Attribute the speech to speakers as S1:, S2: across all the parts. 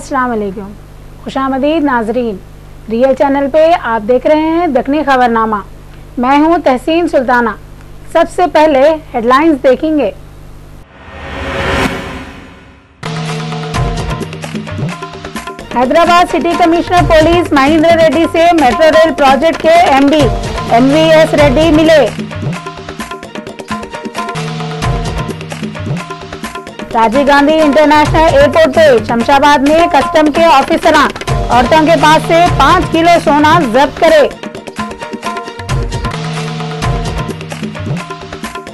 S1: अस्सलाम वालेकुम, खुशामदीद नाजरीन। रियल चैनल पे आप देख रहे हैं दक्कनी खबरनामा। मैं हूं तहसीन सुल्ताना। सबसे पहले हेडलाइंस देखेंगे। Hyderabad city commissioner police Mahendra Reddy से मेट्रो रेल प्रोजेक्ट के एमडी एमवीएस रेड्डी मिले। राजीव गांधी इंटरनेशनल एयरपोर्ट पे शमशाबाद में कस्टम के ऑफिसर औरतों के पास से 5 किलो सोना जब्त करे।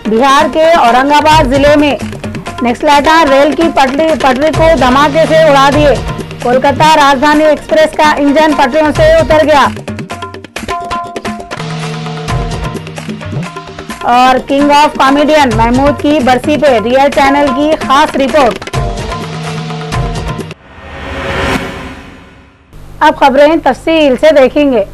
S1: बिहार के औरंगाबाद जिले में नक्सलाइट रेल की पटरी को धमाके से उड़ा दिए। कोलकाता राजधानी एक्सप्रेस का इंजन पटरियों से उतर गया। और किंग ऑफ कॉमेडियन महमूद की बरसी पे रियल चैनल की खास रिपोर्ट। अब खबरें तफसील से देखेंगे।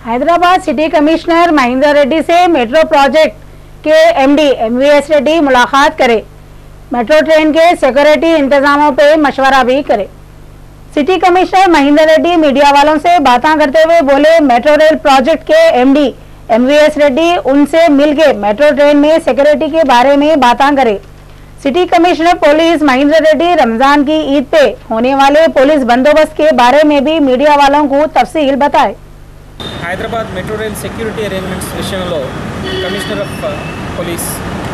S1: हैदराबाद सिटी कमिश्नर महेंद्र रेड्डी से मेट्रो प्रोजेक्ट के एमडी एमवीएस रेड्डी मुलाकात करे। मेट्रो ट्रेन के सिक्योरिटी इंतजामों पे मशवरा भी करे। City commissioner Mahendra Reddy media वालों से बातें करते हुए बोले, मेट्रो रेल प्रोजेक्ट के एमडी एमवीएस रेड्डी उनसे मिलकर मेट्रो ट्रेन में सिक्योरिटी के बारे में बातें करे। City commissioner police Mahendra Reddy Ramzan की ईद पे होने वाले पुलिस बंदोबस्त के बारे में भी मीडिया वालों को तफसील बताए।
S2: Hyderabad metro rail security arrangements విషయంలో commissioner of police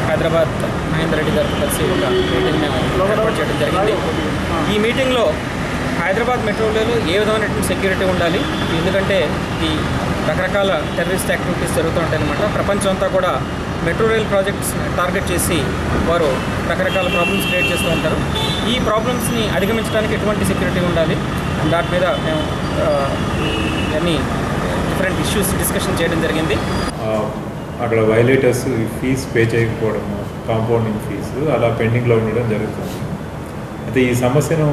S2: Hyderabad Mahender Reddy గారితో కలిసి ఒక మీటింగ్ని ఏర్పాటు చేయడం జరిగింది। ఈ మీటింగ్లో హైదరాబాద్ మెట్రో రైల్లో ఏ విధమైనటువంటి సెక్యూరిటీ ఉండాలి, ఎందుకంటే ఈ రకరకాల టెర్రరిస్ట్ యాక్టివిటీస్ జరుగుతూ ఉంటాయన్నమాట। ప్రపంచం అంతా కూడా మెట్రో రైల్ ప్రాజెక్ట్స్ టార్గెట్ చేసి వారు రకరకాల ప్రాబ్లమ్స్ క్రియేట్ చేస్తూ ఉంటారు। ఈ ప్రాబ్లమ్స్ని అధిగమించడానికి ఎటువంటి సెక్యూరిటీ ఉండాలి, దాని మీద మేము అన్ని డిఫరెంట్ ఇష్యూస్ డిస్కషన్ చేయడం జరిగింది।
S3: అక్కడ వైలేటర్స్ ఫీజు పే చేయకపోవడము, కాంపౌండింగ్ ఫీజు అలా పెండింగ్లో ఉండడం జరుగుతుంది। అయితే ఈ సమస్యను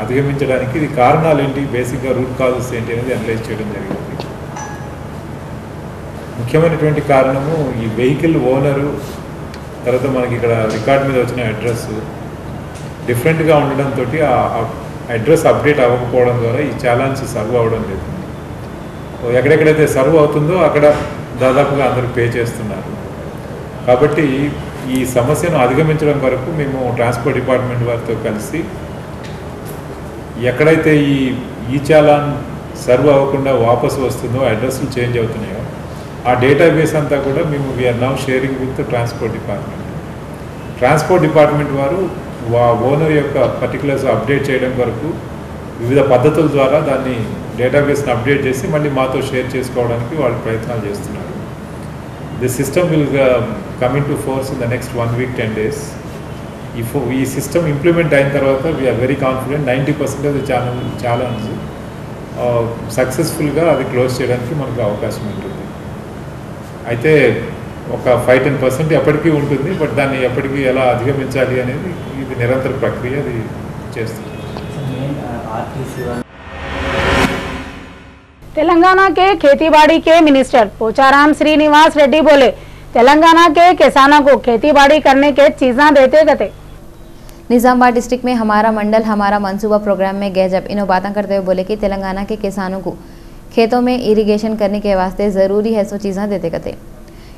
S3: అధిగమించడానికి ఇది కారణాలు ఏంటి, బేసిక్గా రూట్ కాజెస్ ఏంటి అనేది అనలైజ్ చేయడం జరిగింది। ముఖ్యమైనటువంటి కారణము ఈ వెహికల్ ఓనరు, తర్వాత మనకి ఇక్కడ రికార్డ్ మీద వచ్చిన అడ్రస్ డిఫరెంట్గా ఉండడంతో ఆ అడ్రస్ అప్డేట్ అవ్వకపోవడం ద్వారా ఈ ఛాలెంజ్ సర్వ్ అవ్వడం లేదు। ఎక్కడెక్కడైతే సర్వ్ అవుతుందో అక్కడ దాదాపుగా అందరూ పే చేస్తున్నారు। కాబట్టి ఈ సమస్యను అధిగమించడం వరకు మేము ట్రాన్స్పోర్ట్ డిపార్ట్మెంట్ వారితో కలిసి ఎక్కడైతే ఈ చాలాన్ సర్వ్ అవ్వకుండా వాపసు వస్తుందో, అడ్రస్లు చేంజ్ అవుతున్నాయో ఆ డేటాబేస్ అంతా కూడా మేము we're now sharing with transport department. Transport department వారు ఓనర్ యొక్క పర్టికులర్స్ అప్డేట్ చేయడం వరకు వివిధ పద్ధతుల ద్వారా దాన్ని డేటాబేస్ని అప్డేట్ చేసి మళ్ళీ మాతో షేర్ చేసుకోవడానికి వాళ్ళు ప్రయత్నాలు చేస్తున్నారు। The system will come into force in the next 1 week 10 days। ఈ సిస్టమ్ ఇంప్లిమెంట్ అయిన తర్వాత we're very confident 90% of the challenge సక్సెస్ఫుల్గా అది క్లోజ్ చేయడానికి మనకు అవకాశం ఉంటుంది। అయితే ఒక 5-10% ఎప్పటికీ ఉంటుంది, బట్ దాన్ని ఎప్పటికీ ఎలా అధిగమించాలి అనేది ఇది నిరంతర ప్రక్రియ, అది చేస్తుంది।
S1: तेलंगाना के खेतीबाड़ी के मिनिस्टर पोचाराम श्रीनिवास रेड्डी बोले, तेलंगाना के किसानों को खेतीबाड़ी करने के चीज़ें देते गए।
S4: निजामाबाद डिस्ट्रिक्ट में हमारा मंडल हमारा मंसूबा प्रोग्राम में गए जब इन्हों बातें करते हुए बोले कि तेलंगाना के किसानों को खेतों में इरिगेशन करने के वास्ते ज़रूरी है सो चीज़ें देते गए।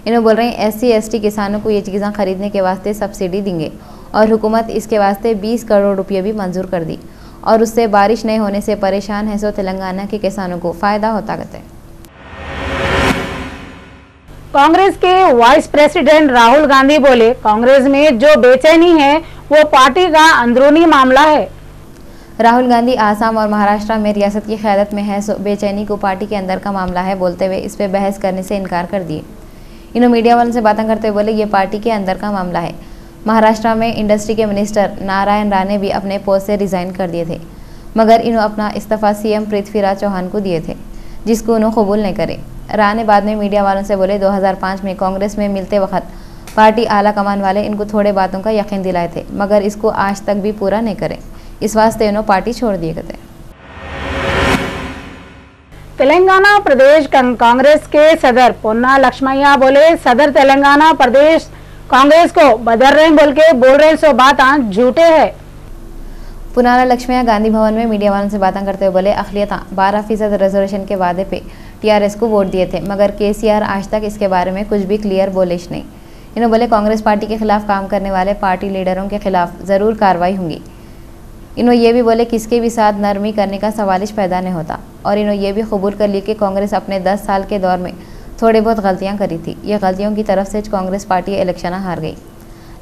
S4: इन्हों बोल रहे हैं SC/ST किसानों को ये चीज़ें खरीदने के वास्ते सब्सिडी देंगे और हुकूमत इसके वास्ते 20 करोड़ रुपये भी मंजूर कर दी और उससे बारिश नहीं होने से परेशान है सो तेलंगाना के किसानों को फायदा होता गया।
S1: कांग्रेस के वाइस प्रेसिडेंट राहुल गांधी बोले, कांग्रेस में जो बेचैनी है वो पार्टी का अंदरूनी मामला है।
S4: राहुल गांधी आसाम और महाराष्ट्र में रियासत की क़यादत में है सो बेचैनी को पार्टी के अंदर का मामला है बोलते हुए इस पर बहस करने से इनकार कर दिए। इन्होंने मीडिया वालों से बातें करते हुए बोले, ये पार्टी के अंदर का मामला है। महाराष्ट्र में इंडस्ट्री के मिनिस्टर नारायण राणे भी अपने पोस्ट से रिज़ाइन कर दिए थे, मगर इन्होंने अपना इस्तीफा CM पृथ्वीराज चौहान को दिए थे, जिसको उन्होंने कबूल नहीं करे। राणे बाद में मीडिया वालों से बोले, 2005 में कांग्रेस में मिलते वक्त पार्टी आला कमान वाले इनको थोड़े बातों का यकीन दिलाए थे, मगर इसको आज तक भी पूरा नहीं करे, इस वास्ते उन्होंने पार्टी छोड़ दिए गए।
S1: तेलंगाना प्रदेश कांग्रेस के सदर पोन्ना लक्ष्मయ్య बोले, सदर तेलंगाना प्रदेश कांग्रेस को बदल रहे बोल रहे सो बात झूठे है।
S4: पुराना लक्ष्मैया गांधी भवन में मीडिया वालों से बातें करते हुए बोले अखिलियता 12% रिजर्वेशन के वादे पे टीआरएस को वोट दिए थे, मगर केसीआर आज तक इसके बारे में कुछ भी क्लियर बोलिश नहीं। इन्होंने बोले कांग्रेस पार्टी के खिलाफ काम करने वाले पार्टी लीडरों के खिलाफ ज़रूर कार्रवाई होंगी। इन्होंने ये भी बोले किसके भी साथ नरमी करने का सवालिश पैदा नहीं होता और इन्होंने ये भी कबूल कर ली कि कांग्रेस अपने 10 साल के दौर में थोड़ी बहुत गलतियां करी थी। ये गलतियों की तरफ से कांग्रेस पार्टी इलेक्शन हार गई।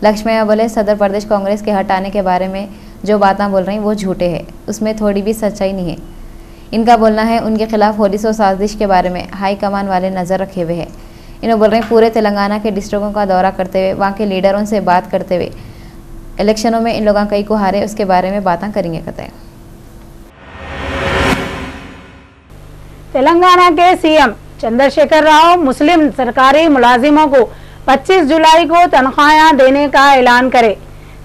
S4: लक्ष्मैया बोले सदर प्रदेश कांग्रेस के हटाने के बारे में जो बातें बोल रही वो झूठे हैं, उसमें थोड़ी भी सच्चाई नहीं है। इनका बोलना है उनके खिलाफ होलिस और साजिश के बारे में हाईकमान वाले नज़र रखे हुए हैं। इन्होंने बोल रहे हैं पूरे तेलंगाना के डिस्ट्रिक्टों का दौरा करते हुए वहाँ के लीडरों से बात करते हुए इलेक्शनों में इन लोगों कई को हारे उसके बारे में बातें करेंगे। कहते हैं
S1: तेलंगाना के सीएम चंद्रशेखर राव मुस्लिम सरकारी मुलाजिमों को 25 जुलाई को तनख्वाहें देने का ऐलान करे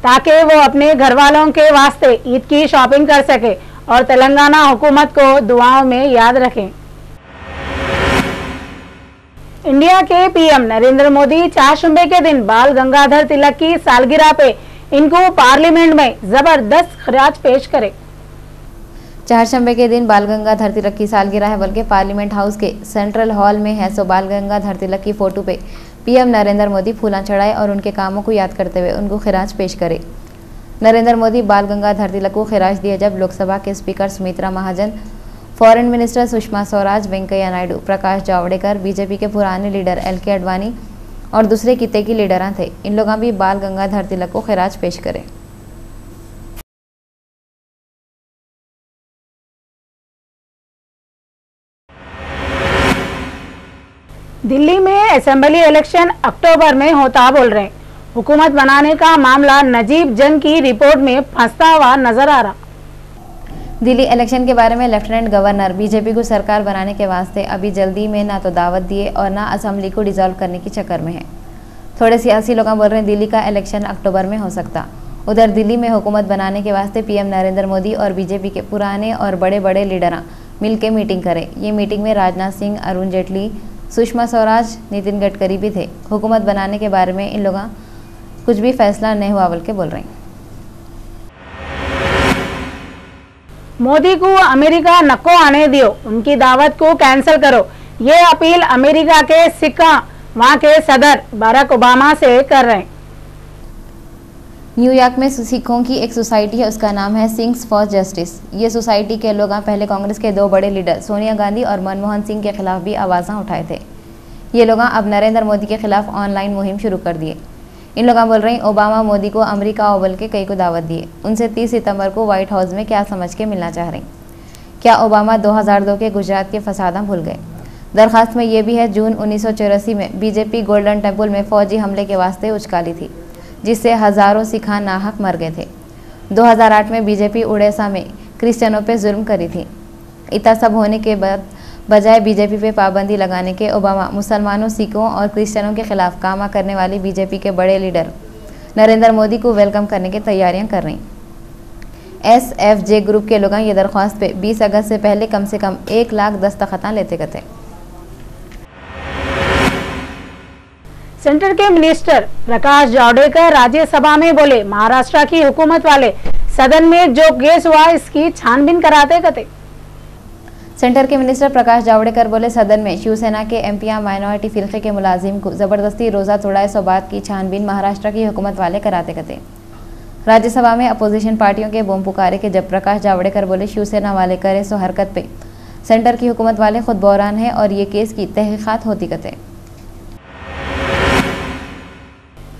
S1: ताकि वो अपने घर वालों के वास्ते ईद की शॉपिंग कर सके और तेलंगाना हुकूमत को दुआओं में याद रखें। इंडिया के पीएम नरेंद्र मोदी चारशंबे के दिन बाल गंगाधर तिलक की सालगिरह पे इनको पार्लियामेंट में जबरदस्त खराज पेश करे।
S4: चारशंबे के दिन बाल गंगाधर तिलक की सालगिरह है, बल्कि पार्लियामेंट हाउस के सेंट्रल हॉल में है सो बाल गंगाधर तिलक की फोटो पे पीएम नरेंद्र मोदी फूला चढ़ाए और उनके कामों को याद करते हुए उनको खिराज पेश करे। नरेंद्र मोदी बाल गंगाधर तिलक को खिराज दिए जब लोकसभा के speaker Sumitra Mahajan, foreign minister Sushma Swaraj, Venkaiah Naidu, Prakash Javadekar, BJP के पुराने लीडर एलके आडवाणी और दूसरे किते की लीडरां थे। इन लोगों भी बाल गंगाधर तिलक को खिराज पेश करे।
S1: दिल्ली में असेंबली इलेक्शन अक्टूबर में होता बोल रहे हैं। हुकूमत बनाने का मामला नजीब जंग की रिपोर्ट में फंसता हुआ नजर आ रहा।
S4: दिल्ली इलेक्शन के बारे में लेफ्टिनेंट गवर्नर बीजेपी को सरकार बनाने के वास्ते अभी जल्दी में ना तो दावत दिए और ना असेंबली को डिसॉल्व करने की चक्कर में है। थोड़े सियासी लोग बोल रहे हैं दिल्ली का इलेक्शन अक्टूबर में हो सकता। उधर दिल्ली में हुकूमत बनाने के वास्ते पीएम नरेंद्र मोदी और बीजेपी के पुराने और बड़े बड़े लीडर मिलकर मीटिंग करें। ये मीटिंग में राजनाथ सिंह, अरुण जेटली, सुषमा स्वराज, नितिन गडकरी भी थे। हुकूमत बनाने के बारे में इन लोगों कुछ भी फैसला नहीं हुआ बोल के बोल रहे हैं।
S1: मोदी को अमेरिका नको आने दियो, उनकी दावत को कैंसिल करो, ये अपील अमेरिका के सिक्का वहां के सदर बराक ओबामा से कर रहे हैं।
S4: न्यूयॉर्क में सिखों की एक सोसाइटी है, उसका नाम है सिंग्स फॉर जस्टिस। ये सोसाइटी के लोग पहले कांग्रेस के 2 बड़े लीडर सोनिया गांधी और मनमोहन सिंह के खिलाफ भी आवाज़ें उठाए थे। ये लोग अब नरेंद्र मोदी के खिलाफ ऑनलाइन मुहिम शुरू कर दिए। इन लोग बोल रहे हैं ओबामा मोदी को अमेरिका ओवल के कई को दावत दिए। उनसे 30 सितंबर को व्हाइट हाउस में क्या समझ के मिलना चाह रहे हैं। क्या ओबामा 2002 के गुजरात के फसादा भूल गए? दरखास्त में ये भी है जून 1984 में बीजेपी गोल्डन टेम्पल में फौजी हमले के वास्ते उछकाली थी, जिससे हज़ारों सिखान नाहक मर गए थे। 2008 में बीजेपी उड़ीसा में क्रिश्चियनों पे जुल्म करी थी। इतना सब होने के बाद बजाय बीजेपी पे पाबंदी लगाने के ओबामा मुसलमानों, सिखों और क्रिश्चियनों के खिलाफ काम करने वाली बीजेपी के बड़े लीडर नरेंद्र मोदी को वेलकम करने की तैयारियां कर रही। SFJ ग्रुप के लोग ये दरख्वास्त पे 20 अगस्त से पहले कम से कम 1 लाख दस्तखत लेते गए।
S1: सेंटर के मिनिस्टर प्रकाश जावड़ेकर राज्यसभा में बोले महाराष्ट्र की हुकूमत वाले सदन में जो केस हुआ इसकी छानबीन कराते कहते।
S4: सेंटर के मिनिस्टर प्रकाश जावड़ेकर बोले सदन में शिवसेना के एमपीआर माइनॉरिटी फिरके के मुलाजिम को जबरदस्ती रोजा तोड़ाए सो बात की छानबीन महाराष्ट्र की हुकूमत वाले कराते कहते। राज्यसभा में अपोजिशन पार्टियों के बम पुकारे के जब प्रकाश जावड़ेकर बोले शिवसेना वाले करे सो हरकत पे सेंटर की हुकूमत वाले खुद बहरान है और ये केस की तहकीकात होती कहते।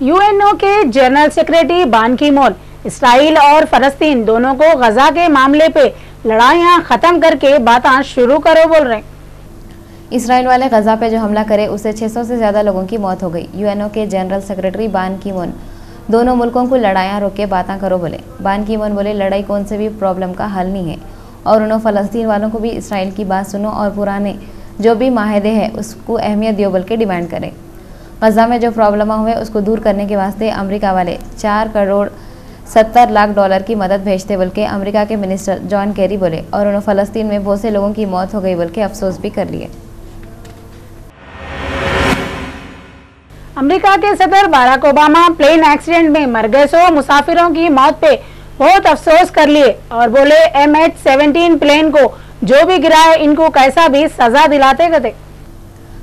S1: यूएनओ के जनरल सेक्रेटरी बान की मून इसराइल और फलस्तीन दोनों को गजा के मामले पे लड़ाइयां खत्म करके बातें शुरू करो बोल रहे हैं।
S4: इसराइल वाले गजा पे जो हमला करे उससे 600 से ज़्यादा लोगों की मौत हो गई। यूएनओ के जनरल सेक्रेटरी बान की मून दोनों मुल्कों को लड़ाइयां रोक के बातें करो बोले। बान की मून बोले लड़ाई कौन से भी प्रॉब्लम का हल नहीं है और उन्होंने फ़लस्तीन वालों को भी इसराइल की बात सुनो और पुराने जो भी माहदे हैं उसको अहमियत दियो बोल के डिमांड करें। गजा में जो प्रॉब्लम हुए उसको दूर करने के वास्ते अमेरिका वाले 4 करोड़ 70 लाख डॉलर की मदद भेजते बोल के अमेरिका के मिनिस्टर जॉन केरी बोले और उन्होंने फ़लस्तीन में बहुत से लोगों की मौत हो गई बोल के अफसोस भी कर लिए।
S1: अमेरिका के सदर बराक ओबामा प्लेन एक्सीडेंट में मर गए 100 मुसाफिरों की मौत पे बहुत अफसोस कर लिए और बोले MH17 प्लेन को जो भी गिराए इनको कैसा भी सजा दिलाते गए।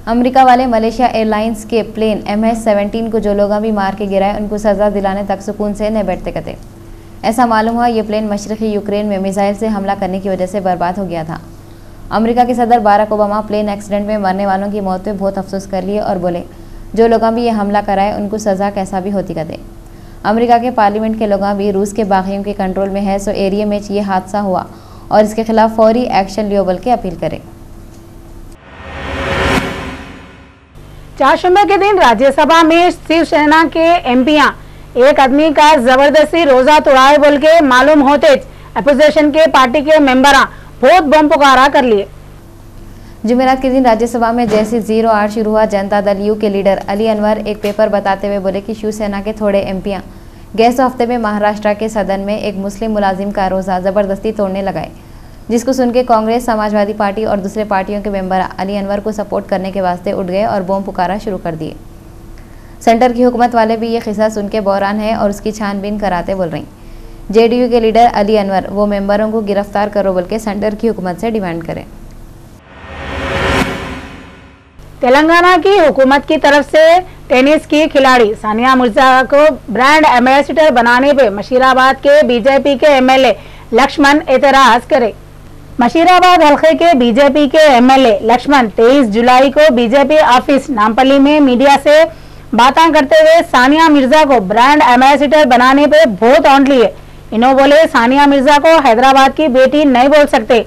S4: अमेरिका वाले मलेशिया एयरलाइंस के प्लेन MH17 को जो लोग भी मार के गिराए उनको सजा दिलाने तक सुकून से न बैठते गए। ऐसा मालूम हुआ ये प्लेन मशरक़ी यूक्रेन में मिसाइल से हमला करने की वजह से बर्बाद हो गया था। अमेरिका के सदर बाराक ओबामा प्लेन एक्सीडेंट में मरने वालों की मौत पे बहुत अफसोस कर लिए और बोले जो लोग भी ये हमला कराए उनको सज़ा कैसा भी होती गए। अमेरिका के पार्लियामेंट के लोग भी रूस के बागियों के कंट्रोल में है, सो एरिया में ये हादसा हुआ और इसके खिलाफ फौरी एक्शन लियो बल्कि अपील करें।
S1: चारशंबे के दिन राज्यसभा में शिवसेना के एमपियां एक आदमी का जबरदस्ती रोजा तोड़ाए बोल के मालूम होते अपोजिशन के पार्टी के मेंबरा बहुत बम पुकारा कर लिए।
S4: जुमेरात के दिन राज्यसभा में जैसे 08 शुरू हुआ, जनता दल यू के लीडर अली अनवर एक पेपर बताते हुए बोले कि शिवसेना के थोड़े एमपियां गैस हफ्ते में महाराष्ट्र के सदन में एक मुस्लिम मुलाजिम का रोजा जबरदस्ती तोड़ने लगाए, जिसको सुन के कांग्रेस, समाजवादी पार्टी और दूसरे पार्टियों के मेंबर अली अनवर को सपोर्ट करने के वास्ते उठ गए और बम पुकारा शुरू कर दिए। सेंटर की हुकूमत वाले भी ये किस्सा सुन के बहरान है और उसकी छानबीन कराते बोल रही। जेडीयू के लीडर अली अनवर वो मेंबरों को गिरफ्तार करो बोल के सेंटर की हुकूमत से डिमांड करें।
S1: तेलंगाना की हुकूमत की तरफ से टेनिस की खिलाड़ी सानिया मिर्जा को ब्रांड एम्बेसडर बनाने पे मशीराबाद के बीजेपी के एमएलए लक्ष्मण एतराज करे। मशीराबाद हल्के के बीजेपी के एमएलए लक्ष्मण 23 जुलाई को बीजेपी ऑफिस नामपल्ली में मीडिया से बातें करते हुए सानिया मिर्जा को ब्रांड एम्बेसडर बनाने पे बहुत ऑन लिए। इन्हों बोले सानिया मिर्जा को हैदराबाद की बेटी नहीं बोल सकते,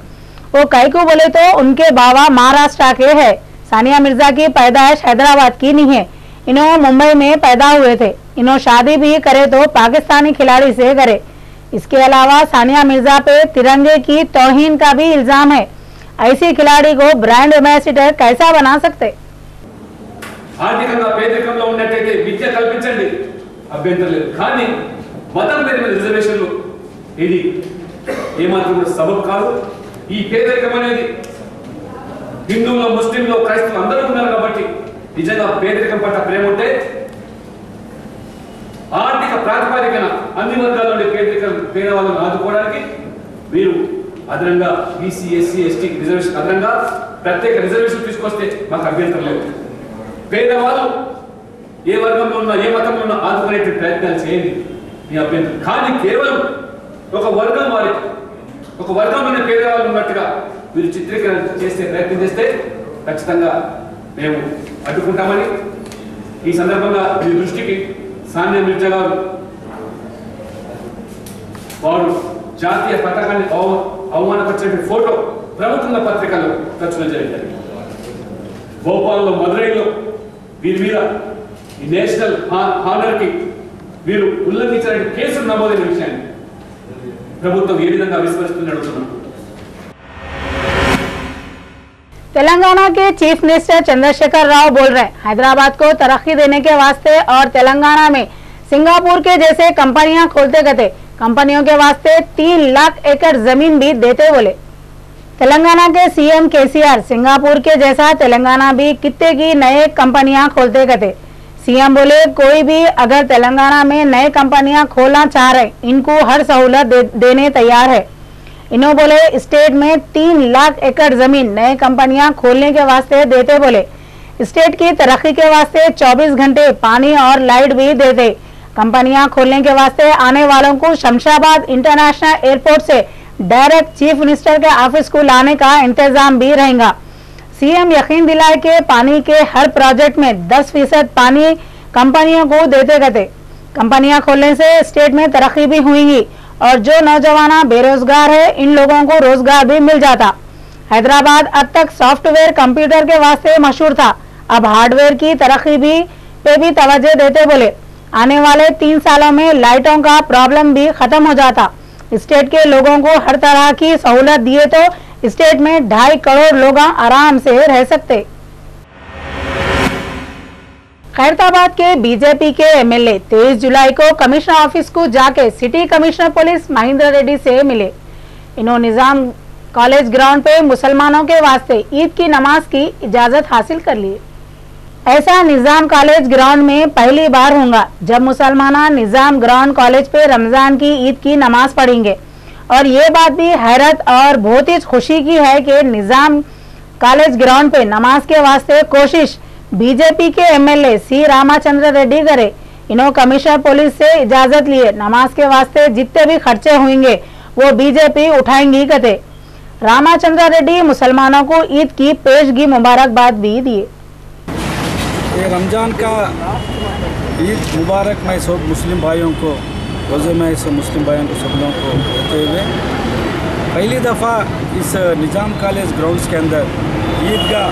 S1: वो कई को बोले तो उनके बाबा महाराष्ट्र के है। सानिया मिर्जा की पैदाइश हैदराबाद की नहीं है, इन्हों मुंबई में पैदा हुए थे। इन्हों शादी भी करे तो पाकिस्तानी खिलाड़ी से करे। इसके अलावा सानिया मिर्जा पे तिरंगे की तौहीन का भी इल्जाम है। ऐसी खिलाड़ी को ब्रांड एम्बेसडर कैसा बना सकते?
S5: ఆర్థికంగా పేదరికంలో ఉన్నట్లయితే విద్య కల్పించండి, అభ్యంతరం లేదు. కానీ మతం పేరు మీద రిజర్వేషన్లు ఇది ఏమాత్రం కూడా సబబు కాదు. ఈ పేదరికం అనేది హిందువులు, ముస్లింలు, క్రైస్తవులు అందరూ ఉన్నారు కాబట్టి నిజంగా పేదరికం పట్ల ప్రేమ ఉంటే ఆర్థిక ప్రాతిపదికన అన్ని వర్గాల పేదవాళ్ళను ఆదుకోవడానికి మీరు అదనంగా బీసీ, ఎస్సీ, ఎస్టీ రిజర్వేషన్ అదనంగా ప్రత్యేక రిజర్వేషన్ తీసుకొస్తే మాకు అభ్యంతరం లేదు. పేదవాళ్ళు ఏ వర్గంలో ఉన్నా, ఏ మతంలో ఉన్నా ఆదుకునే ప్రయత్నాలు చేయండి, మీ అభ్యంతరం. కానీ కేవలం ఒక వర్గం వారికి, ఒక వర్గంలోనే పేదవాళ్ళు ఉన్నట్టుగా మీరు చిత్రీకరణ చేసే ప్రయత్నం చేస్తే ఖచ్చితంగా మేము అడ్డుకుంటామని ఈ సందర్భంగా మీ దృష్టికి సానియా మిర్జా గారు వారు జాతీయ పతాకాన్ని అవమానపరిచిన ఫోటో ప్రముఖ పత్రికల్లో ప్రచురణ జరిగింది. భోపాల్లో, మదురైలో వీరి మీద ఈ నేషనల్ హానర్ కి వీరు ఉల్లంఘించిన కేసులు నమోదైన విషయాన్ని ప్రభుత్వం ఏ విధంగా విస్మరిస్తుందని అడుగుతున్నాం.
S1: तेलंगाना के चीफ मिनिस्टर चंद्रशेखर राव बोल रहे हैं हैदराबाद को तरक्की देने के वास्ते और तेलंगाना में सिंगापुर के जैसे कंपनियां खोलते गए, कंपनियों के वास्ते 3 लाख एकड़ जमीन भी देते बोले। तेलंगाना के सीएम केसीआर सिंगापुर के जैसा तेलंगाना भी कितने की नए कंपनियां खोलते गए। सीएम बोले कोई भी अगर तेलंगाना में नए कंपनियां खोलना चाह रहे इनको हर सहूलत देने तैयार है। इन्हों बोले स्टेट में 3 लाख एकड़ जमीन नए कंपनियां खोलने के वास्ते देते बोले। स्टेट की तरक्की के वास्ते 24 घंटे पानी और लाइट भी देते। कंपनियां खोलने के वास्ते आने वालों को शमशाबाद इंटरनेशनल एयरपोर्ट से डायरेक्ट चीफ मिनिस्टर के ऑफिस को लाने का इंतजाम भी रहेगा। सीएम यकीन दिलाए के पानी के हर प्रोजेक्ट में 10% पानी कंपनियों को देते गए। कंपनियां खोलने से स्टेट में तरक्की भी हुई और जो नौजवान बेरोजगार है इन लोगों को रोजगार भी मिल जाता। हैदराबाद अब तक सॉफ्टवेयर कंप्यूटर के वास्ते मशहूर था, अब हार्डवेयर की तरक्की पे भी तवज्जो देते बोले। आने वाले 3 सालों में लाइटों का प्रॉब्लम भी खत्म हो जाता। स्टेट के लोगों को हर तरह की सहूलत दिए तो स्टेट में 2.5 करोड़ लोग आराम से रह सकते। खैरताबाद के बीजेपी के एमएलए 23 जुलाई को कमिश्नर ऑफिस को जाके city commissioner police Mahendra Reddy से मिले। इन्होंने निजाम कॉलेज ग्राउंड पे मुसलमानों के वास्ते ईद की नमाज की इजाजत हासिल कर ली। ऐसा निजाम कॉलेज ग्राउंड में पहली बार होगा जब मुसलमान निजाम ग्राउंड कॉलेज पे रमजान की ईद की नमाज पढ़ेंगे। और ये बात भी हैरत और बहुत ही खुशी की है कि निजाम कॉलेज ग्राउंड पे नमाज के वास्ते कोशिश बीजेपी के एमएलए सी रामाचंद्र रेड्डी करे। इन्होंने कमिश्नर पुलिस से इजाजत लिए नमाज के वास्ते जितने भी खर्चे होंगे वो बीजेपी उठाएंगी कहते। रामाचंद्र रेड्डी मुसलमानों को ईद की पेशगी मुबारकबाद भी दिए।
S6: ये रमज़ान का ईद मुबारक मैं सब मुस्लिम भाइयों को रोज़े में सब मुस्लिम भाइयों को सब लोगों को देते हुए पहली दफ़ा इस निज़ाम कॉलेज ग्राउंड्स के अंदर ईद का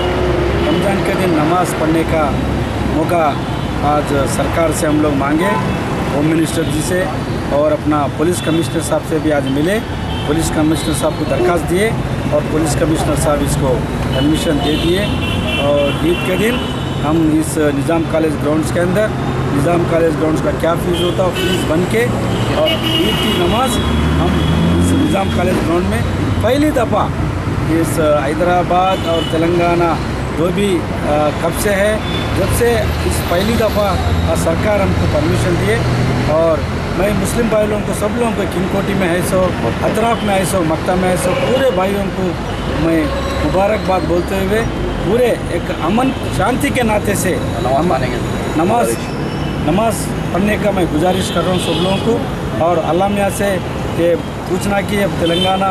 S6: रमज़ान के दिन नमाज़ पढ़ने का मौका आज सरकार से हम लोग मांगे, होम मिनिस्टर जी से और अपना पुलिस कमिश्नर साहब से भी आज मिले। पुलिस कमिश्नर साहब को दरख्वास्त दिए और पुलिस कमिश्नर साहब इसको परमिशन दे दिए और ईद के दिन हम इस निज़ाम कॉलेज ग्राउंड्स के अंदर निज़ाम कॉलेज ग्राउंड्स का क्या फ़ीस होता है फीस बन के और ईद की नमाज हम इस निज़ाम कॉलेज ग्राउंड में पहली दफ़ा इस हैदराबाद और तेलंगाना जो भी कब से है जब से इस पहली दफ़ा सरकार हमको परमिशन दिए। और मैं मुस्लिम भाई लोगों को सब लोगों को किंगकोटी में है सो अतराफ में है सो मक्ता में है सो पूरे भाइयों को मैं मुबारकबाद बोलते हुए पूरे एक अमन शांति के नाते से नमाज पढ़ने का मैं गुजारिश कर रहा हूँ सब लोगों को। और अल्लाह मियाँ से ये पूछना कि अब तेलंगाना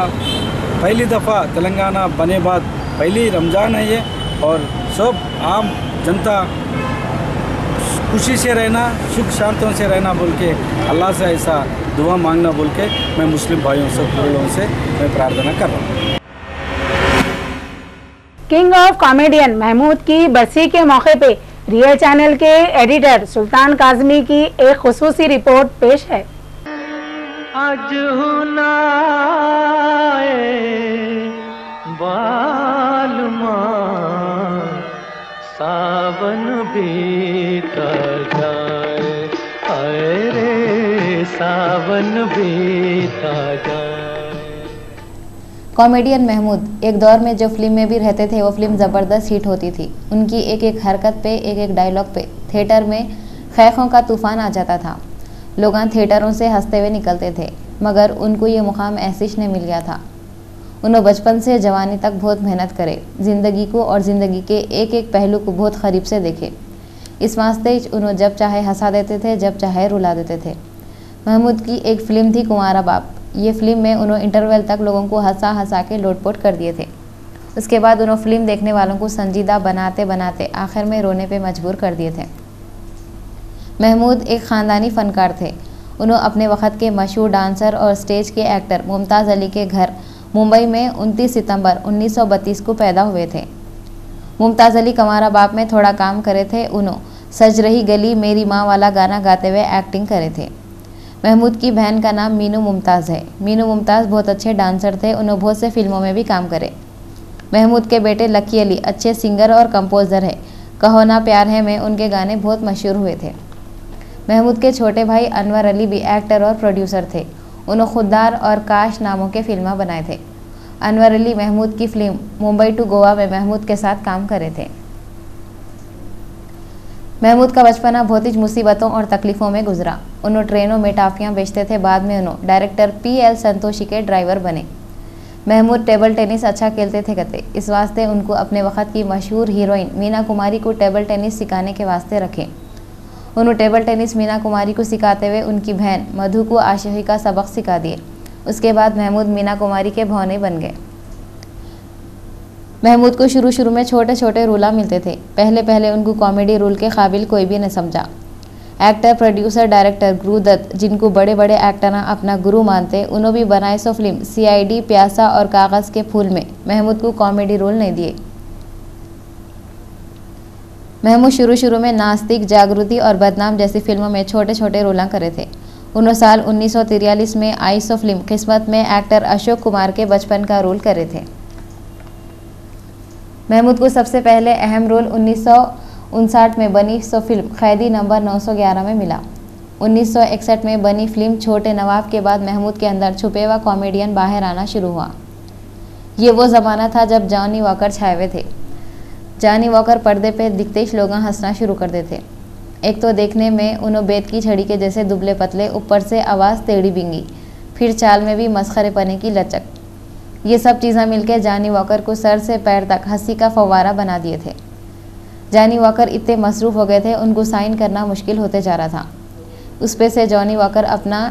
S6: पहली दफ़ा तेलंगाना बने बाद पहली रमज़ान है ये और सब आम जनता खुशी से रहना सुख शांतों से रहना बोल के अल्लाह से ऐसा दुआ मांगना बोल के मैं मुस्लिम भाइयों से पूरे लोगों से मैं प्रार्थना कर रहा हूँ।
S1: किंग ऑफ कॉमेडियन महमूद की बरसी के मौके पे रियल चैनल के एडिटर सुल्तान काजमी की एक खुसूसी रिपोर्ट पेश है।
S7: आज सावन बीता जाए आए रे सावन बीता जाए।
S4: कॉमेडियन महमूद एक दौर में जो फिल्म में भी रहते थे वो फिल्म ज़बरदस्त हिट होती थी। उनकी एक एक हरकत पे एक एक डायलॉग पे थिएटर में खैखों का तूफान आ जाता था। लोग थिएटरों से हंसते हुए निकलते थे। मगर उनको ये मुकाम ऐसिश ने मिल गया था। उन्होंने बचपन से जवानी तक बहुत मेहनत करे, ज़िंदगी को और ज़िंदगी के एक एक पहलू को बहुत करीब से देखे। इस वास्ते उन्होंने जब चाहे हंसा देते थे, जब चाहे रुला देते थे। महमूद की एक फ़िल्म थी कुंवारा बाप। ये फिल्म में उन्होंने इंटरवल तक लोगों को हंसा हंसा के लोटपोट कर दिए थे। उसके बाद उन्होंने फिल्म देखने वालों को संजीदा बनाते बनाते आखिर में रोने पे मजबूर कर दिए थे। महमूद एक ख़ानदानी फ़नकार थे। उन्होंने अपने वक्त के मशहूर डांसर और स्टेज के एक्टर मुमताज़ अली के घर मुंबई में 29 सितंबर 1932 को पैदा हुए थे। मुमताज़ अली कुंवारा बाप में थोड़ा काम करे थे। उन्होंने सज रही गली मेरी माँ वाला गाना गाते हुए एक्टिंग करे थे। महमूद की बहन का नाम मीनू मुमताज़ है। मीनू मुमताज़ बहुत अच्छे डांसर थे। उन्होंने बहुत से फिल्मों में भी काम करे। महमूद के बेटे लकी अली अच्छे सिंगर और कंपोज़र है। कहो ना प्यार है में उनके गाने बहुत मशहूर हुए थे। महमूद के छोटे भाई अनवर अली भी एक्टर और प्रोड्यूसर थे। उन्होंने खुददार और काश नामों के फिल्में बनाए थे। अनवर अली महमूद की फिल्म मुंबई टू गोवा में महमूद के साथ काम करे थे। महमूद का बचपना बहुत ही मुसीबतों और तकलीफ़ों में गुजरा। उन्होंने ट्रेनों में टाफियाँ बेचते थे। बाद में उन्होंने डायरेक्टर PL संतोषी के ड्राइवर बने। महमूद टेबल टेनिस अच्छा खेलते थे कहते। इस वास्ते उनको अपने वक्त की मशहूर हीरोइन मीना कुमारी को टेबल टेनिस सिखाने के वास्ते रखें। उन्होंने टेबल टेनिस मीना कुमारी को सिखाते हुए उनकी बहन मधु को आशिकी का सबक सिखा दिए। उसके बाद महमूद मीना कुमारी के भौने बन गए। महमूद को शुरू में छोटे छोटे रोल मिलते थे। पहले उनको कॉमेडी रोल के काबिल कोई भी न समझा। Actor producer director Guru Dutt जिनको बड़े बड़े एक्टर अपना गुरु मानते, उन्होंने भी बनाए सो फिल्म CID प्यासा और कागज़ के फूल में महमूद को कॉमेडी रोल नहीं दिए। महमूद शुरू में नास्तिक, जागृति और बदनाम जैसी फिल्मों में छोटे छोटे रोल करे थे। उन्होंने साल 1943 में आई सो फिल्म किस्मत में एक्टर अशोक कुमार के बचपन का रोल करे थे। महमूद को सबसे पहले अहम रोल 1959 में बनी सो फिल्म कैदी नंबर 911 में मिला। 1961 में बनी फिल्म छोटे नवाब के बाद महमूद के अंदर छुपे हुआ कॉमेडियन बाहर आना शुरू हुआ। ये वो ज़माना था जब जॉनी वॉकर छाए हुए थे। जानी वॉकर पर्दे पे दिखते ही लोग हंसना शुरू कर देते। एक तो देखने में उन्हों बेत की छड़ी के जैसे दुबले पतले, ऊपर से आवाज़ टेढ़ी बिंगी, फिर चाल में भी मस्खरे पने की लचक। ये सब चीज़ें मिलकर जानी वॉकर को सर से पैर तक हंसी का फव्वारा बना दिए थे। जानी वॉकर इतने मसरूफ़ हो गए थे, उनको साइन करना मुश्किल होते जा रहा था। उस पे से जॉनी वॉकर अपना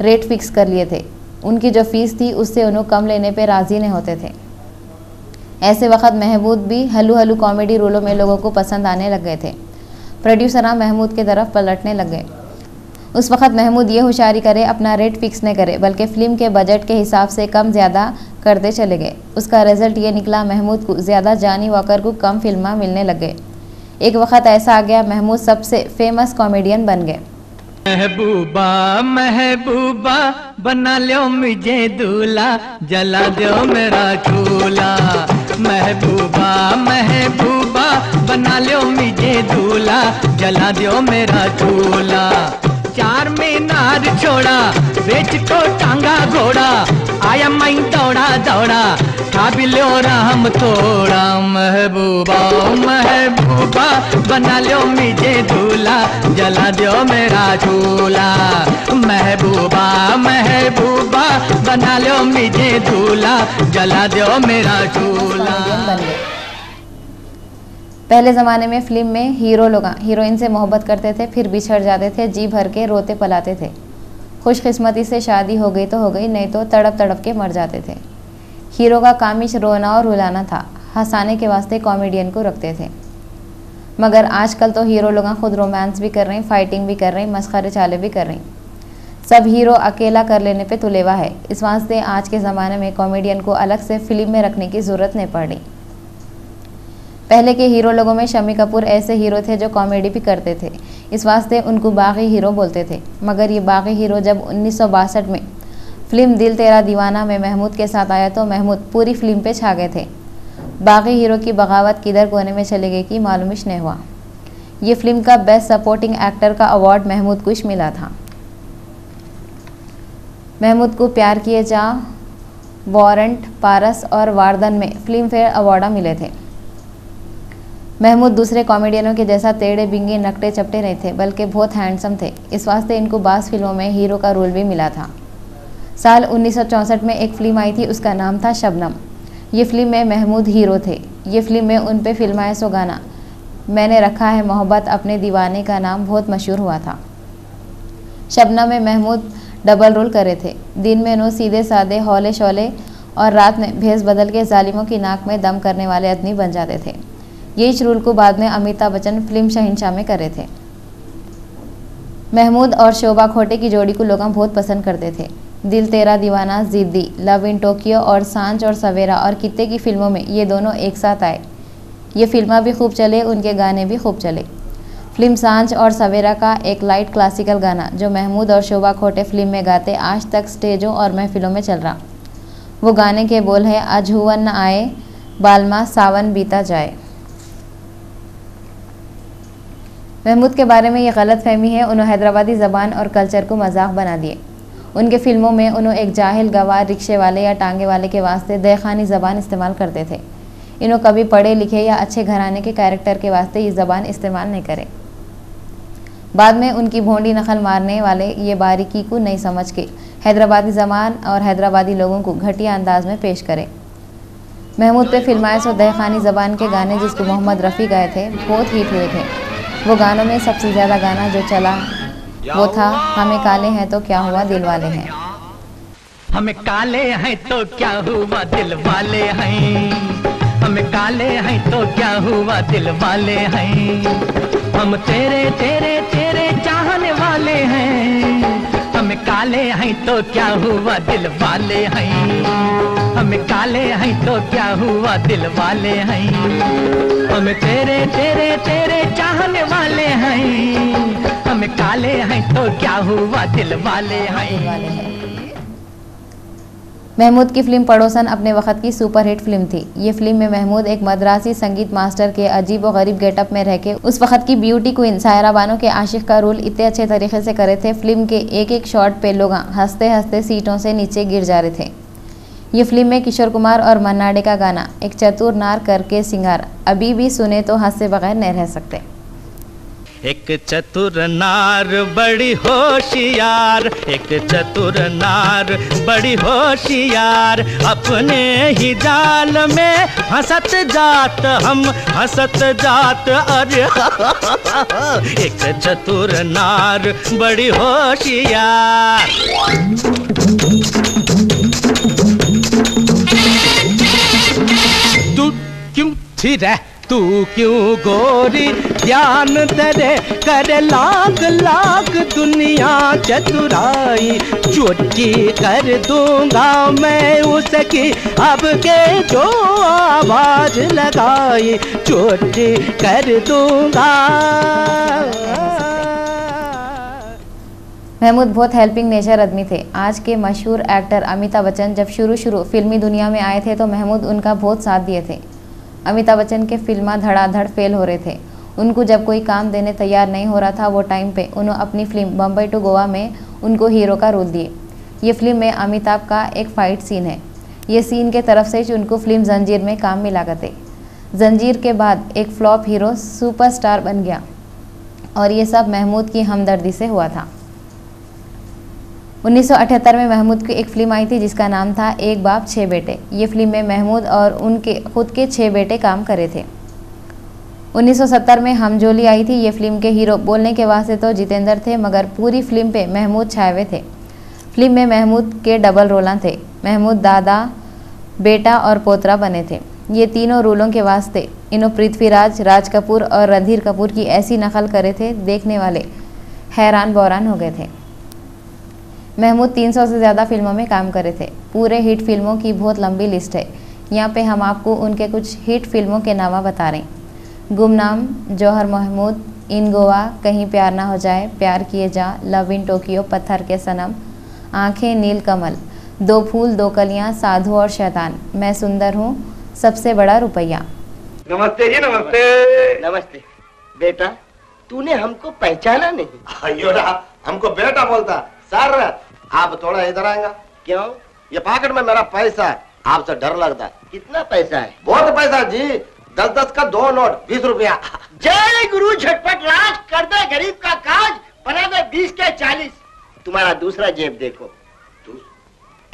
S4: रेट फिक्स कर लिए थे। उनकी जो फीस थी उससे उन्हें कम लेने पे राज़ी नहीं होते थे। ऐसे वक्त महमूद भी हल्लू हल्लू कॉमेडी रोलों में लोगों को पसंद आने लग गए थे। प्रोड्यूसर महमूद की तरफ पलटने लग गए। उस वक्त महमूद ये होशियारी करे अपना रेट फिक्स नहीं करे, बल्कि फ़िल्म के बजट के हिसाब से कम ज़्यादा करते चले गए। उसका रिजल्ट ये निकला, महमूद को ज़्यादा, जानी वॉकर को कम फिल्में मिलने लग गए। एक वक्त ऐसा आ गया महमूद सबसे फेमस कॉमेडियन बन गए।
S7: महबूबा महबूबा बना लो मुझे दूल्हा, जला दो मेरा चूल्हा। महबूबा महबूबा बना लो मुझे दूल्हा, जला दो मेरा चूल्हा। चार मीनार छोड़ा, बेच को टांगा घोड़ा, आया मैं दौड़ा दौड़ा, खा भी लो राम थोड़ा। महबूबा महबूबा बना लो मुझे दूल्हा, जला दो मेरा चूल्हा। महबूबा महबूबा बना लो मुझे दूल्हा, जला दो मेरा चूल्हा।
S4: पहले ज़माने में फिल्म में हीरो लोग हीरोइन से मोहब्बत करते थे, फिर बिछड़ जाते थे, जी भर के रोते पलाते थे। खुशकिस्मती से शादी हो गई तो हो गई, नहीं तो तड़प तड़प के मर जाते थे। हीरो का कामिश रोना और रुलाना था, हंसाने के वास्ते कॉमेडियन को रखते थे। मगर आजकल तो हीरो लोग खुद रोमांस भी कर रहे हैं, फाइटिंग भी कर रहे हैं, मस्खरे चाले भी कर रहे हैं। सब हीरो अकेला कर लेने पे तुलेवा है। इस वास्ते आज के ज़माने में कॉमेडियन को अलग से फिल्म में रखने की ज़रूरत नहीं पड़ रही। पहले के हीरो लोगों में शम्मी कपूर ऐसे हीरो थे जो कॉमेडी भी करते थे, इस वास्ते उनको बागी हीरो बोलते थे। मगर ये बागी हीरो जब 1962 में फिल्म दिल तेरा दीवाना में महमूद के साथ आया तो महमूद पूरी फिल्म पे छा गए थे। बागी हीरो की बगावत किधर कोने में चले गई कि मालूमिश नहीं हुआ। ये फिल्म का बेस्ट सपोर्टिंग एक्टर का अवार्ड महमूद को मिला था। महमूद को प्यार किए जा, वारंट, पारस और वारदन में फिल्म फेयर अवार्ड मिले थे। महमूद दूसरे कॉमेडियनों के जैसा टेढ़े बिंगे नकटे चपटे नहीं थे, बल्कि बहुत हैंडसम थे। इस वास्ते इनको बास फिल्मों में हीरो का रोल भी मिला था। साल 1964 में एक फिल्म आई थी, उसका नाम था शबनम। ये फिल्म में महमूद हीरो थे। ये फिल्म में उन पे फिल्माए सो गाना मैंने रखा है मोहब्बत अपने दीवाने का नाम बहुत मशहूर हुआ था। शबनम में महमूद डबल रोल करे थे। दिन में उन्होंने सीधे साधे हौले शौले और रात में भेस बदल के जालिमों की नाक में दम करने वाले आदमी बन जाते थे। यही रोल को बाद में अमिताभ बच्चन फिल्म शहंशाह में करे थे। महमूद और शोभा खोटे की जोड़ी को लोग बहुत पसंद करते थे। दिल तेरा दीवाना, जिद्दी, लव इन टोक्यो और सांझ और सवेरा और कित्ते की फिल्मों में ये दोनों एक साथ आए। ये फिल्में भी खूब चले, उनके गाने भी खूब चले। फिल्म सांझ और सवेरा का एक लाइट क्लासिकल गाना जो महमूद और शोभा खोटे फिल्म में गाते आज तक स्टेजों और महफिलों में चल रहा। वो गाने के बोल है अजहुवन न आए बालमा सावन बीता जाए। महमूद के बारे में ये गलत फहमी है, उन्होंने हैदराबादी ज़बान और कल्चर को मजाक बना दिए। उनके फिल्मों में उन्होंने एक जाहिल गवार रिक्शे वाले या टांगे वाले के वास्ते दहखानी ज़बान इस्तेमाल करते थे। इन्हों कभी पढ़े लिखे या अच्छे घराने के कैरेक्टर के वास्ते ये ज़बान इस्तेमाल नहीं करे। बाद में उनकी भोंडी नकल मारने वाले ये बारीकी को नहीं समझ के हैदराबादी ज़बान और हैदराबादी लोगों को घटिया अंदाज में पेश करे। महमूद पे फिल्माए सो दहखानी ज़बान के गाने जिसको मोहम्मद रफ़ी गाए थे बहुत हिट हुए थे। वो गानों में सबसे ज़्यादा गाना जो चला वो था हमें काले हैं तो क्या हुआ दिल वाले हैं।
S7: हमें काले हैं तो क्या हुआ दिल वाले हैं, हमें काले हैं तो क्या हुआ दिल वाले हैं। हम तेरे तेरे तेरे चाहने वाले हैं, हमें काले हैं तो क्या हुआ दिल वाले हैं। हमें काले हैं तो क्या हुआ दिल वाले हैं। हम तेरे तेरे तेरे चाहने वाले हैं, हमें काले हैं तो क्या हुआ दिल वाले हैं।
S4: महमूद की फिल्म पड़ोसन अपने वक्त की सुपरहिट फिल्म थी। ये फिल्म में महमूद एक मद्रासी संगीत मास्टर के अजीब व गरीब गेटअप में रहकर उस वक्त की ब्यूटी क्वीन सायरा बानो के आशिक का रोल इतने अच्छे तरीके से करे थे। फिल्म के एक एक शॉट पे लोग हंसते हंसते सीटों से नीचे गिर जा रहे थे। ये फिल्म में किशोर कुमार और मन्ना डे का गाना एक चतुर नार करके सिंगार अभी भी सुने तो हंसे बगैर नहीं रह सकते।
S7: एक चतुर नार बड़ी होशियार, एक चतुर नार बड़ी होशियार, अपने ही जाल में हंसत जात हम हंसत जात। अरे एक चतुर नार बड़ी होशियार। तू क्यों थी रे, तू क्यों गोरी, ध्यान तेरे करे लाख लाख दुनिया चतुराई, चोटी कर दूंगा मैं उसकी अब के जो आवाज लगाई, चोटी कर दूंगा।
S4: महमूद बहुत हेल्पिंग नेचर आदमी थे। आज के मशहूर एक्टर अमिताभ बच्चन जब शुरू फिल्मी दुनिया में आए थे तो महमूद उनका बहुत साथ दिए थे। अमिताभ बच्चन के फिल्म धड़ाधड़ फेल हो रहे थे। उनको जब कोई काम देने तैयार नहीं हो रहा था वो टाइम पे उन्होंने अपनी फिल्म बम्बई टू गोवा में उनको हीरो का रोल दिए। ये फिल्म में अमिताभ का एक फ़ाइट सीन है। ये सीन के तरफ से उनको फिल्म जंजीर में काम मिला करते। जंजीर के बाद एक फ्लॉप हीरो सुपरस्टार बन गया और ये सब महमूद की हमदर्दी से हुआ था। 1978 में महमूद की एक फिल्म आई थी जिसका नाम था एक बाप छः बेटे। ये फिल्म में महमूद और उनके खुद के 6 बेटे काम करे थे। 1970 में हमजोली आई थी। ये फिल्म के हीरो बोलने के वास्ते तो जितेंद्र थे मगर पूरी फिल्म पे महमूद छाए हुए थे। फिल्म में महमूद के डबल रोल थे। महमूद दादा, बेटा और पोतरा बने थे। ये तीनों रोलों के वास्ते इन्हों पृथ्वीराज, राज कपूर और रणधीर कपूर की ऐसी नकल करे थे देखने वाले हैरान बौरान हो गए थे। महमूद 300 से ज़्यादा फिल्मों में काम करे थे। पूरे हिट फिल्मों की बहुत लंबी लिस्ट है। यहाँ पे हम आपको उनके कुछ हिट फिल्मों के नाम बता रहे हैं। गुमनाम, जौहर महमूद, इन गोवा, कहीं प्यार ना हो जाए, प्यार किए जा, लव इन टोक्यो, पत्थर के सनम, आंखें नील कमल, दो फूल दो कलियाँ, साधु और शैतान, मैं सुंदर हूँ, सबसे बड़ा रुपया।
S8: नमस्ते जी, नमस्ते। नमस्ते बेटा, तूने हमको पहचाना नहीं?
S9: अयो हमको बेटा बोलता। सर आप थोड़ा इधर आएगा?
S8: क्यों?
S9: ये पॉकेट में मेरा पैसा है, आपसे डर लगता है।
S8: कितना पैसा है?
S9: बहुत पैसा जी, 10-10 का 2 नोट, 20 रुपया।
S8: जय गुरु झटपट राज, कर दे गरीब का काज, बना दे 20 के 40। तुम्हारा दूसरा जेब देखो।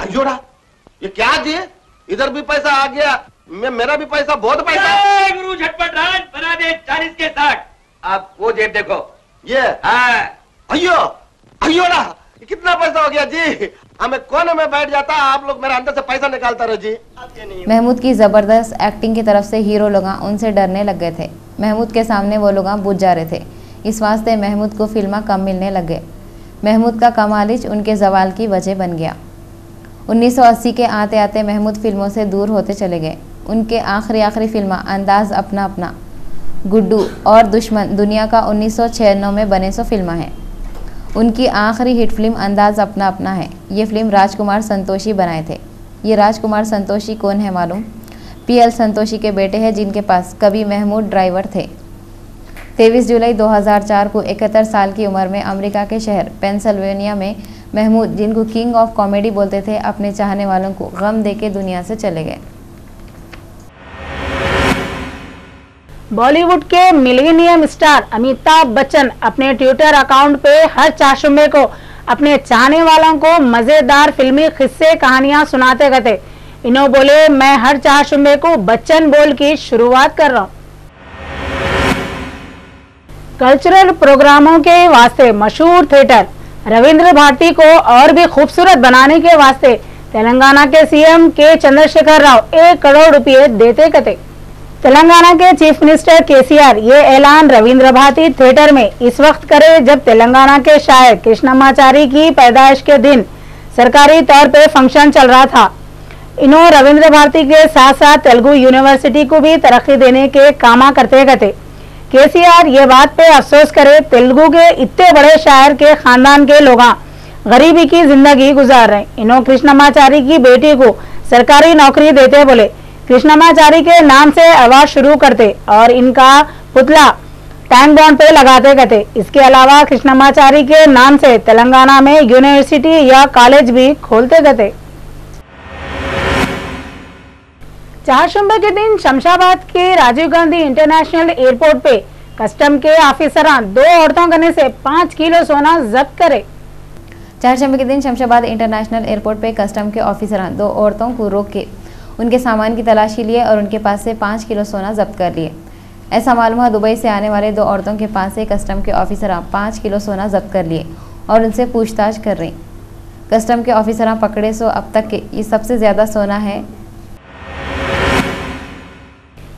S9: अयोड़ा ये क्या जी, इधर भी पैसा आ गया, मेरा भी पैसा, बहुत पैसा।
S8: जय गुरु झटपट राज, बना दे 40 के 60। अब वो जेब देखो।
S9: ये अयो अयोड़ा कितना पैसा हो गया जी, हमें कोने में बैठ जाता, आप लोग मेरे अंदर से पैसा निकालता रहे जी।
S4: महमूद की ज़बरदस्त एक्टिंग की तरफ से हीरो लोग उनसे डरने लग गए थे। महमूद के सामने वो लोग बुझ जा रहे थे। इस वास्ते महमूद को फिल्में कम मिलने लग गए। महमूद का कमालिज उनके जवाल की वजह बन गया। 1980 के आते आते महमूद फिल्मों से दूर होते चले गए। उनके आखिरी फिल्म अंदाज अपना अपना, गुड्डू और दुश्मन दुनिया का 1996 में बने सो फिल्म है। उनकी आखिरी हिट फिल्म अंदाज अपना अपना है। ये फिल्म राजकुमार संतोषी बनाए थे। ये राजकुमार संतोषी कौन है मालूम? PL संतोषी के बेटे हैं जिनके पास कभी महमूद ड्राइवर थे। 23 जुलाई 2004 को 71 साल की उम्र में अमेरिका के शहर पेंसिल्वेनिया में महमूद, जिनको किंग ऑफ कॉमेडी बोलते थे, अपने चाहने वालों को गम देके दुनिया से चले गए।
S1: बॉलीवुड के मिलेनियम स्टार अमिताभ बच्चन अपने ट्विटर अकाउंट पे हर चाशुमे को अपने चाहने वालों को मजेदार फिल्मी किस्से कहानियां सुनाते गए। इन्हों बोले, मैं हर चाशुमे को बच्चन बोल की शुरुआत कर रहा हूँ। कल्चरल प्रोग्रामों के वास्ते मशहूर थिएटर रविंद्र भारती को और भी खूबसूरत बनाने के वास्ते तेलंगाना के CM के चंद्रशेखर राव 1 करोड़ रुपए देते कते। तेलंगाना के चीफ मिनिस्टर KCR ये ऐलान रविंद्र भारती थिएटर में इस वक्त करे जब तेलंगाना के शायर कृष्णमाचारी की पैदाइश के दिन सरकारी तौर पे फंक्शन चल रहा था। इन्हों रविंद्र भारती के साथ साथ तेलुगु यूनिवर्सिटी को भी तरक्की देने के कामा करते गए। KCR ये बात पे अफसोस करे, तेलुगु के इतने बड़े शायर के खानदान के लोग गरीबी की जिंदगी गुजार रहे। इन्हों कृष्णमाचारी की बेटी को सरकारी नौकरी देते बोले कृष्णमाचारी के नाम से अवार्ड शुरू करते और इनका पुतला टैंक बॉन्ड पे लगाते गए। इसके अलावा कृष्णमाचारी के नाम से तेलंगाना में यूनिवर्सिटी या कॉलेज भी खोलते गए। चारशंबे के दिन शमशाबाद के राजीव गांधी इंटरनेशनल एयरपोर्ट पे कस्टम के ऑफिसरां 2 औरतों गने से 5 किलो सोना जब्त करे।
S4: चारशंबे के दिन शमशाबाद इंटरनेशनल एयरपोर्ट पे कस्टम के ऑफिसरां 2 औरतों को रोक के उनके सामान की तलाशी लिए और उनके पास से 5 किलो सोना जब्त कर लिए। ऐसा मालूम हुआ दुबई से आने वाले 2 औरतों के पास से कस्टम के ऑफिसरां 5 किलो सोना जब्त कर लिए और उनसे पूछताछ कर रही। कस्टम के ऑफिसरां पकड़े सो अब तक के ये सबसे ज्यादा सोना है।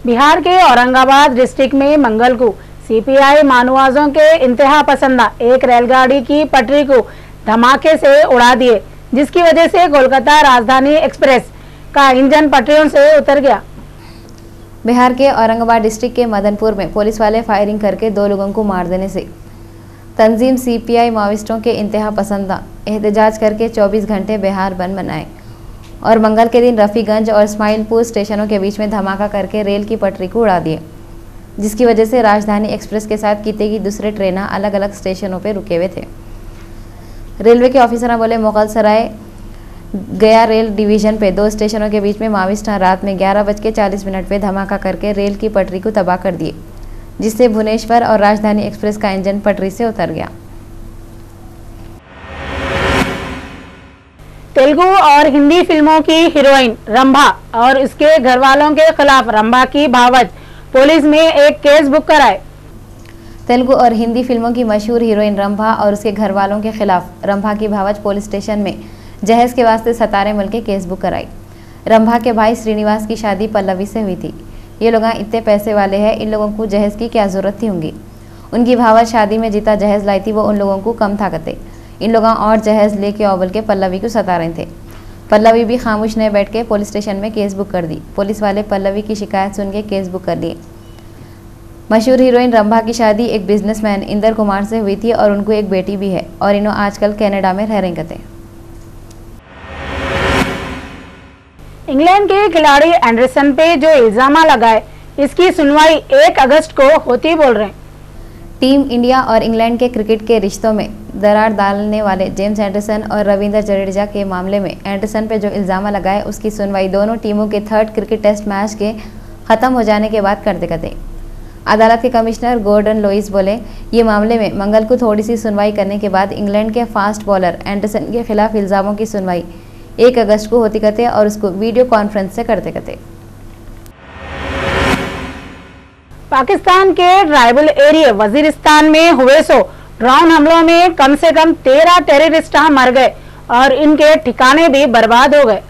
S1: बिहार के औरंगाबाद डिस्ट्रिक्ट में मंगल को सीपीआई मानवाजों के इंतहा पसंदा एक रेलगाड़ी की पटरी को धमाके से उड़ा दिए, जिसकी वजह से कोलकाता राजधानी एक्सप्रेस का इंजन पटरियों से उतर गया।
S4: बिहार के औरंगाबाद डिस्ट्रिक्ट के मदनपुर में पुलिस वाले फायरिंग करके 2 लोगों को मार देने से तंजीम सीपीआई माओइस्टों के इंतहा पसंदा एहतजाज करके 24 घंटे बिहार बंद बनाए और मंगल के दिन रफीगंज और इस्माइलपुर स्टेशनों के बीच में धमाका करके रेल की पटरी को उड़ा दिए, जिसकी वजह से राजधानी एक्सप्रेस के साथ किते की दूसरे ट्रेन अलग अलग स्टेशनों पर रुके हुए थे। रेलवे के ऑफिसर बोले मुगल सराय गया रेल डिवीजन पे 2 स्टेशनों के बीच में माओइस्ट रात में 11:40 पे धमाका करके रेल की पटरी को तबाह कर दिए, जिससे भुवनेश्वर और राजधानी एक्सप्रेस का इंजन पटरी से उतर गया।
S1: तेलुगु और हिंदी फिल्मों की हीरोइन रंभा और उसके घर वालों के खिलाफ रंभा की भावज पुलिस में एक केस बुक कराए।
S4: तेलुगु और हिंदी फिल्मों की मशहूर हीरोइन रंभा और उसके घर वालों के खिलाफ रंभा की भावज पुलिस स्टेशन में जहेज के वास्ते सतारे मिल के केस बुक कराई। रंभा के भाई श्रीनिवास की शादी पल्लवी से हुई थी। ये लोग इतने पैसे वाले हैं, इन लोगों को जहेज की क्या जरूरत थी होंगी। उनकी भावज शादी में जीता जहेज लाई थी, वो उन लोगों को कम था करते। इन लोग और जहेज लेके अव्वल के पल्लवी को सता रहे थे। पल्लवी भी खामोश नहीं बैठ के पुलिस स्टेशन में केस बुक कर दी। पुलिस वाले पल्लवी की शिकायत सुन के केस बुक कर दिए। मशहूर हीरोइन रंभा की शादी एक बिजनेसमैन इंदर कुमार से हुई थी और उनको एक बेटी भी है और इन्हों आजकल कनाडा में रह रहे थे।
S1: इंग्लैंड के खिलाड़ी एंडरसन पे जो इल्जाम लगाए, इसकी सुनवाई 1 अगस्त को होती बोल रहे हैं।
S4: टीम इंडिया और इंग्लैंड के क्रिकेट के रिश्तों में दरार डालने वाले जेम्स एंडरसन और रविंद्र जडेजा के मामले में एंडरसन पे जो इल्जाम लगाए, उसकी सुनवाई दोनों टीमों के 3rd क्रिकेट टेस्ट मैच के खत्म हो जाने के बाद करते करते। अदालत के कमिश्नर गॉर्डन लोइस बोले, ये मामले में मंगल को थोड़ी सी सुनवाई करने के बाद इंग्लैंड के फास्ट बॉलर एंडरसन के खिलाफ इल्जामों की सुनवाई 1 अगस्त को होती करते और उसको वीडियो कॉन्फ्रेंस से करते करते।
S1: पाकिस्तान के ट्राइबल एरिया वजीरिस्तान में हुए ड्रोन हमलों में कम से कम 13 टेररिस्ट मर गए और इनके ठिकाने भी बर्बाद हो गए।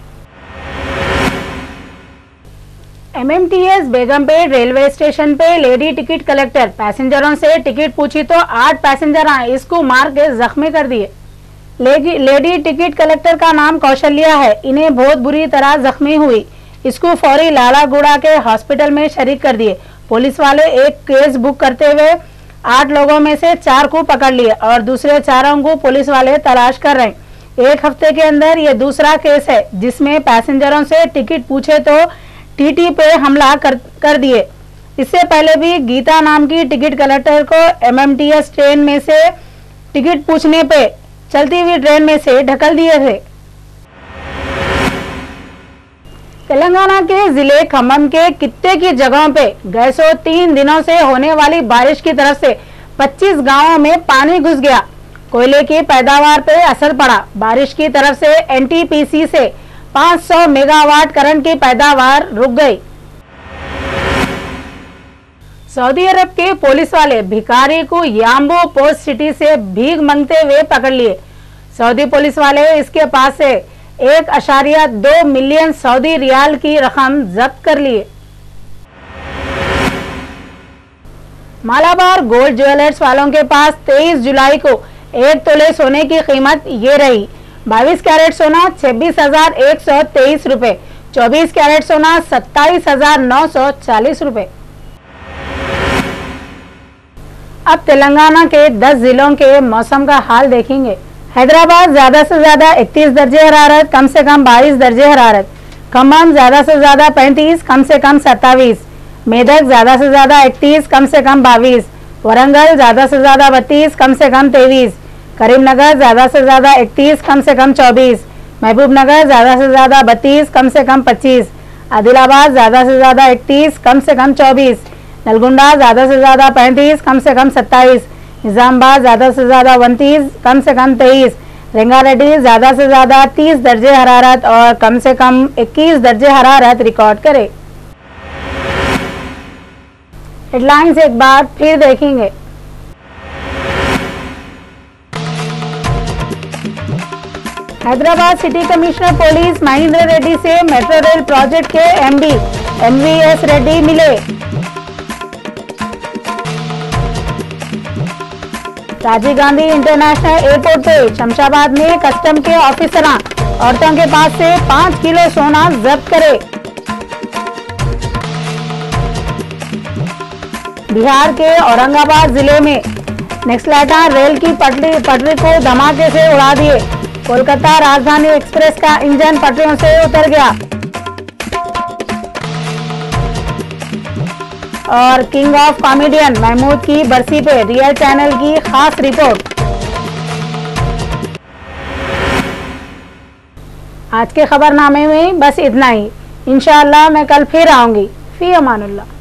S1: MMTS बेगमपेट रेलवे स्टेशन पे लेडी टिकट कलेक्टर पैसेंजरों से टिकट पूछी तो 8 पैसेंजर इसको मार के जख्मी कर दिए। लेडी टिकट कलेक्टर का नाम कौशल्या है, इन्हें बहुत बुरी तरह जख्मी हुई। इसको फौरी लालागुड़ा के हॉस्पिटल में शरीक कर दिए। पुलिस वाले एक केस बुक करते हुए 8 लोगों में से 4 को पकड़ लिए और दूसरे 4 को पुलिस वाले तलाश कर रहे हैं। 1 हफ्ते के अंदर ये दूसरा केस है जिसमें पैसेंजरों से टिकट पूछे तो टीटी पे हमला कर दिए। इससे पहले भी गीता नाम की टिकट कलेक्टर को MMTS ट्रेन में से टिकट पूछने पे चलती हुई ट्रेन में से ढकल दिए थे। तेलंगाना के जिले खम्मम के कित्ते की जगहों पे गए 3 दिनों से होने वाली बारिश की तरफ से 25 गांवों में पानी घुस गया। कोयले की पैदावार पे असर पड़ा। बारिश की तरफ से NTPC से 500 मेगावाट करंट की पैदावार रुक गई। सऊदी अरब के पुलिस वाले भिखारी को याम्बू पोस्ट सिटी से भीख मांगते हुए पकड़ लिए। सऊदी पुलिस वाले इसके पास से 1.2 मिलियन सऊदी रियाल की रकम जब्त कर लिए। मालाबार गोल्ड ज्वेलर्स वालों के पास 23 जुलाई को 1 तोले सोने की कीमत ये रही। 22 कैरेट सोना 26,123 रुपए, 24 कैरेट सोना 27,940 रुपए। अब तेलंगाना के 10 जिलों के मौसम का हाल देखेंगे। हैदराबाद ज्यादा से ज्यादा 31 दर्जे हरारत, कम से कम 22 दर्जे हरारत। खम्मम ज्यादा से ज्यादा 35, कम से कम 27। मेदक ज्यादा से ज्यादा 31, कम से कम 22। वरंगल ज्यादा से ज्यादा 32, कम से कम 23। करीमनगर ज्यादा से ज्यादा 31, कम से कम 24। महबूबनगर ज्यादा से ज्यादा 32, कम से कम 25। आदिलाबाद ज़्यादा से ज़्यादा 31, कम से कम 24, नलगुंडा ज़्यादा से ज़्यादा 35, कम से कम 27, निज़ामाबाद ज़्यादा से ज़्यादा 29, कम से कम 23, रंगारेड्डी ज़्यादा से ज़्यादा 30 दर्जे हरारत और कम से कम 21 दर्जे हरारत रिकॉर्ड करे। हेडलाइंस एक बार फिर देखेंगे। Hyderabad city commissioner police Mahendra Reddy से मेट्रो रेल प्रोजेक्ट के एमडी MVS रेड्डी मिले। राजीव गांधी इंटरनेशनल एयरपोर्ट पे शमशाबाद में कस्टम के ऑफिसर औरतों के पास से 5 किलो सोना जब्त करे। बिहार के औरंगाबाद जिले में नक्सलाइट रेल की पटरी को धमाके से उड़ा दिए। कोलकाता राजधानी एक्सप्रेस का इंजन पटरियों से उतर गया। और किंग ऑफ कॉमेडियन महमूद की बरसी पे रियल चैनल की खास रिपोर्ट। आज के खबरनामे में बस इतना ही। इंशाअल्लाह मैं कल फिर आऊंगी। फी अमानुल्लाह।